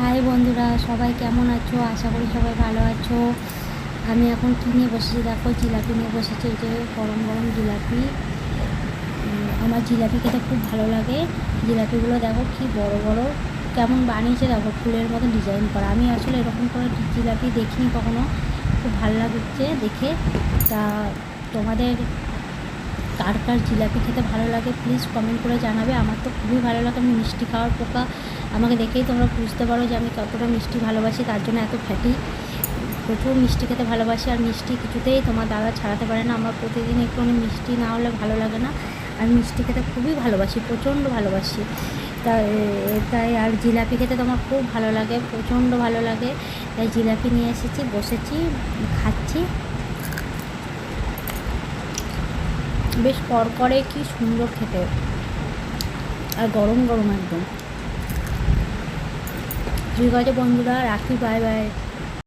High বন্ধুরা, সবাই কেমন আছো? আশা করি সবাই ভালো আছো। আমি এখন কী নিয়ে বসেছি দেখো, জিলাপি নিয়ে বসেছি। এই যে গরম গরম জিলাপি। আমার জিলাপি খেতে খুব ভালো লাগে। জিলাপিগুলো দেখো কি বড় বড়, কেমন বানিয়েছে দেখো, ফুলের মতো ডিজাইন করা। আমি আসলে এরকম করে জিলাপি দেখিনি কখনো, খুব ভালো লাগছে দেখে। তা তোমাদের কার কার জিলাপি খেতে ভালো লাগে প্লিজ কমেন্ট করে জানাবে। আমার তো খুবই ভালো লাগে, আমি মিষ্টি খাওয়ার পোকা। আমাকে দেখেই তোমরা বুঝতে পারো যে আমি কতটা মিষ্টি ভালোবাসি, তার জন্য এত ফ্যাটি। প্রচুর মিষ্টি খেতে ভালোবাসি, আর মিষ্টি কিছুতেই তোমার দাদা ছাড়াতে পারে না। আমার প্রতিদিন একটু মিষ্টি না হলে ভালো লাগে না। আর মিষ্টি খেতে খুবই ভালোবাসি, প্রচণ্ড ভালোবাসি। তাই তাই আর জিলাপি খেতে তো আমার খুব ভালো লাগে, প্রচণ্ড ভালো লাগে। তাই জিলাপি নিয়ে এসেছি, বসেছি, খাচ্ছি। বেশ করকরে, কি সুন্দর খেতে, আর গরম গরম একদম। ঠিক আছে বন্ধুরা, রাখি, বাই বাই।